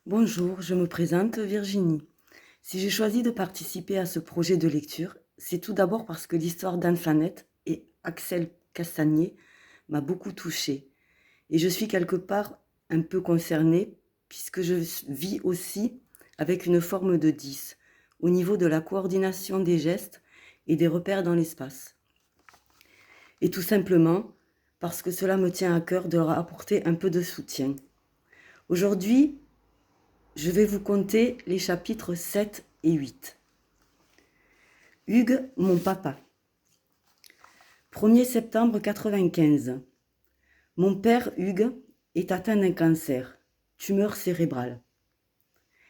Bonjour, je me présente Virginie. Si j'ai choisi de participer à ce projet de lecture, c'est tout d'abord parce que l'histoire d'Anfanette et Axel Castagnier m'a beaucoup touchée. Et je suis quelque part un peu concernée puisque je vis aussi avec une forme de 10 au niveau de la coordination des gestes et des repères dans l'espace. Et tout simplement parce que cela me tient à cœur de leur apporter un peu de soutien. Aujourd'hui, je vais vous conter les chapitres 7 et 8. Hugues, mon papa. 1er septembre 95. Mon père Hugues est atteint d'un cancer, tumeur cérébrale.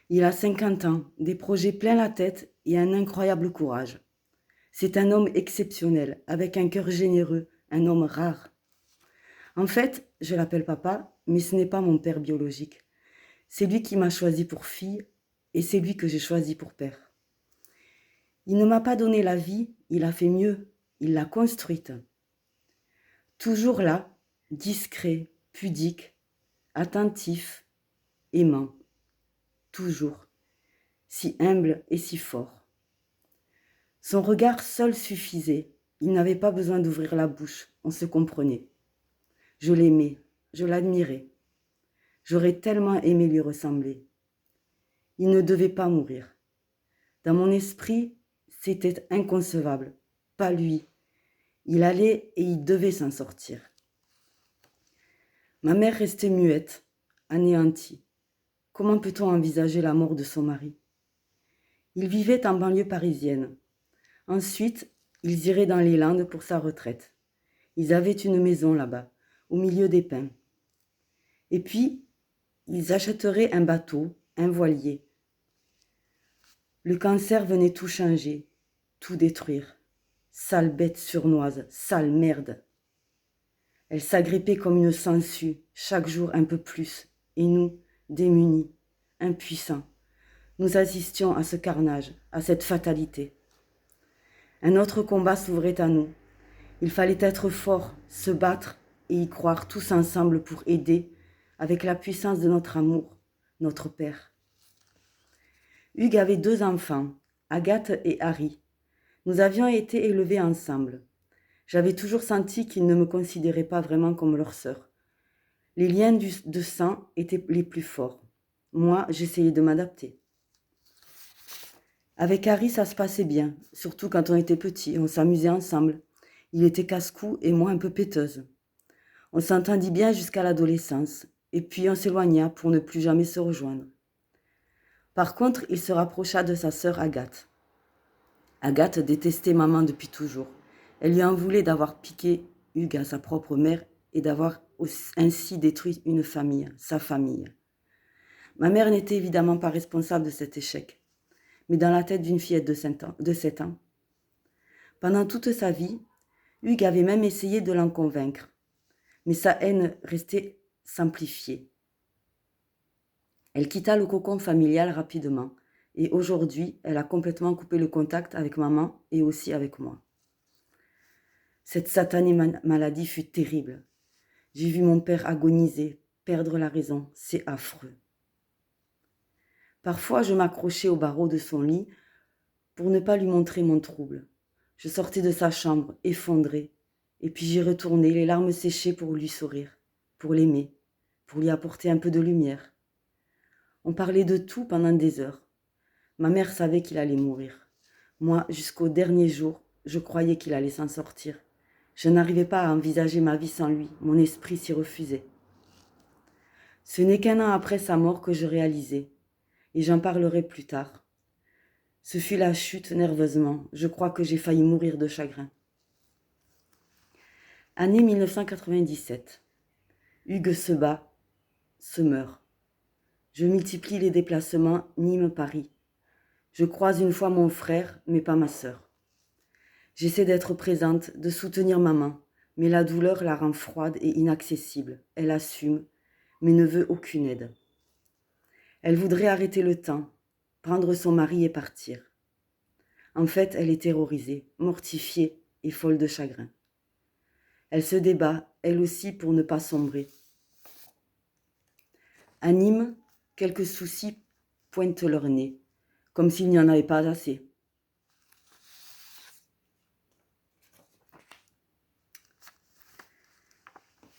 Il a 50 ans, des projets plein la tête et un incroyable courage. C'est un homme exceptionnel, avec un cœur généreux, un homme rare. En fait, je l'appelle papa, mais ce n'est pas mon père biologique. C'est lui qui m'a choisi pour fille et c'est lui que j'ai choisi pour père. Il ne m'a pas donné la vie, il a fait mieux, il l'a construite. Toujours là, discret, pudique, attentif, aimant. Toujours, si humble et si fort. Son regard seul suffisait, il n'avait pas besoin d'ouvrir la bouche, on se comprenait. Je l'aimais, je l'admirais. J'aurais tellement aimé lui ressembler. Il ne devait pas mourir. Dans mon esprit, c'était inconcevable. Pas lui. Il allait et il devait s'en sortir. Ma mère restait muette, anéantie. Comment peut-on envisager la mort de son mari? Il vivait en banlieue parisienne. Ensuite, ils iraient dans les Landes pour sa retraite. Ils avaient une maison là-bas, au milieu des pins. Et puis, ils achèteraient un bateau, un voilier. Le cancer venait tout changer, tout détruire. Sale bête surnoise, sale merde. Elle s'agrippait comme une sangsue, chaque jour un peu plus. Et nous, démunis, impuissants, nous assistions à ce carnage, à cette fatalité. Un autre combat s'ouvrait à nous. Il fallait être fort, se battre et y croire tous ensemble pour aider, avec la puissance de notre amour, notre père. Hugues avait 2 enfants, Agathe et Harry. Nous avions été élevés ensemble. J'avais toujours senti qu'ils ne me considéraient pas vraiment comme leur sœur. Les liens de sang étaient les plus forts. Moi, j'essayais de m'adapter. Avec Harry, ça se passait bien, surtout quand on était petits, on s'amusait ensemble. Il était casse-cou et moi un peu péteuse. On s'entendit bien jusqu'à l'adolescence, et puis on s'éloigna pour ne plus jamais se rejoindre. Par contre, il se rapprocha de sa sœur Agathe. Agathe détestait maman depuis toujours. Elle lui en voulait d'avoir piqué Hugues à sa propre mère et d'avoir ainsi détruit une famille, sa famille. Ma mère n'était évidemment pas responsable de cet échec, mais dans la tête d'une fillette de 7 ans. Pendant toute sa vie, Hugues avait même essayé de l'en convaincre, mais sa haine restait simplifiée. Elle quitta le cocon familial rapidement, et aujourd'hui, elle a complètement coupé le contact avec maman et aussi avec moi. Cette satanée maladie fut terrible. J'ai vu mon père agoniser, perdre la raison, c'est affreux. Parfois, je m'accrochais au barreau de son lit pour ne pas lui montrer mon trouble. Je sortais de sa chambre, effondrée, et puis j'y retournais, les larmes séchées pour lui sourire, pour l'aimer, pour lui apporter un peu de lumière. On parlait de tout pendant des heures. Ma mère savait qu'il allait mourir. Moi, jusqu'au dernier jour, je croyais qu'il allait s'en sortir. Je n'arrivais pas à envisager ma vie sans lui, mon esprit s'y refusait. Ce n'est qu'un an après sa mort que je réalisais, et j'en parlerai plus tard. Ce fut la chute nerveusement, je crois que j'ai failli mourir de chagrin. Année 1997. Hugues se bat, se meurt. Je multiplie les déplacements Nîmes-Paris. Je croise une fois mon frère, mais pas ma sœur. J'essaie d'être présente, de soutenir maman, mais la douleur la rend froide et inaccessible. Elle assume, mais ne veut aucune aide. Elle voudrait arrêter le temps, prendre son mari et partir. En fait, elle est terrorisée, mortifiée et folle de chagrin. Elle se débat, elle aussi, pour ne pas sombrer. À Nîmes, quelques soucis pointent leur nez, comme s'il n'y en avait pas assez.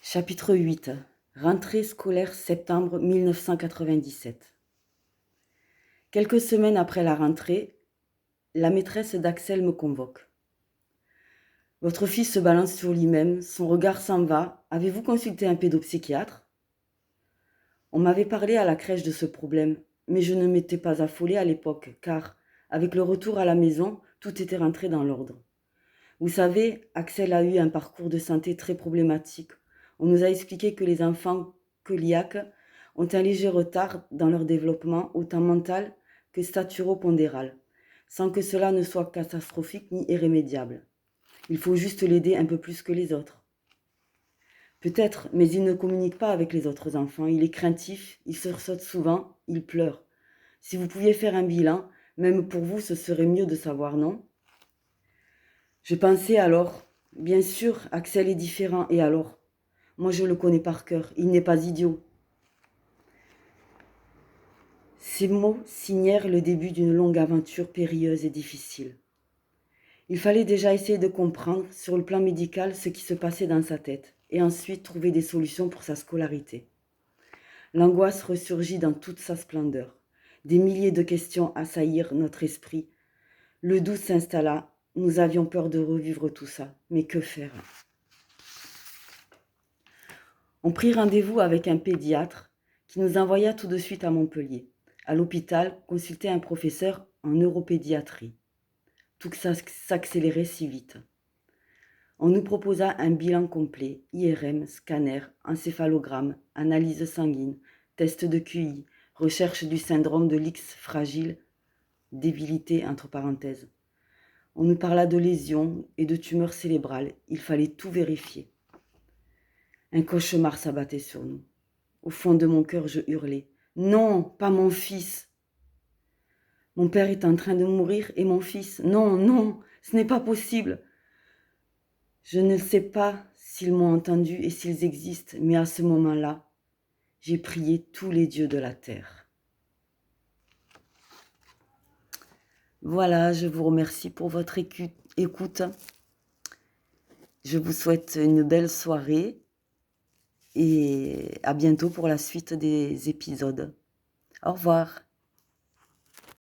Chapitre 8. Rentrée scolaire septembre 1997. Quelques semaines après la rentrée, la maîtresse d'Axel me convoque. Votre fils se balance sur lui-même, son regard s'en va. Avez-vous consulté un pédopsychiatre ? On m'avait parlé à la crèche de ce problème, mais je ne m'étais pas affolée à l'époque, car, avec le retour à la maison, tout était rentré dans l'ordre. Vous savez, Axel a eu un parcours de santé très problématique. On nous a expliqué que les enfants cœliaques ont un léger retard dans leur développement, autant mental que staturo-pondéral, sans que cela ne soit catastrophique ni irrémédiable. Il faut juste l'aider un peu plus que les autres. Peut-être, mais il ne communique pas avec les autres enfants. Il est craintif, il sursaute souvent, il pleure. Si vous pouviez faire un bilan, même pour vous, ce serait mieux de savoir, non ? Je pensais alors, bien sûr, Axel est différent, et alors ? Moi, je le connais par cœur, il n'est pas idiot. Ces mots signèrent le début d'une longue aventure périlleuse et difficile. Il fallait déjà essayer de comprendre, sur le plan médical, ce qui se passait dans sa tête, et ensuite trouver des solutions pour sa scolarité. L'angoisse ressurgit dans toute sa splendeur. Des milliers de questions assaillirent notre esprit. Le doute s'installa. Nous avions peur de revivre tout ça. Mais que faire ? On prit rendez-vous avec un pédiatre qui nous envoya tout de suite à Montpellier, à l'hôpital, consulter un professeur en neuropédiatrie. Tout s'accélérait si vite. On nous proposa un bilan complet, IRM, scanner, encéphalogramme, analyse sanguine, test de QI, recherche du syndrome de l'X fragile, débilité entre parenthèses. On nous parla de lésions et de tumeurs cérébrales, il fallait tout vérifier. Un cauchemar s'abattait sur nous. Au fond de mon cœur, je hurlais. Non, pas mon fils. Mon père est en train de mourir et mon fils. Non, non, ce n'est pas possible. Je ne sais pas s'ils m'ont entendu et s'ils existent, mais à ce moment-là, j'ai prié tous les dieux de la terre. Voilà, je vous remercie pour votre écoute. Je vous souhaite une belle soirée et à bientôt pour la suite des épisodes. Au revoir.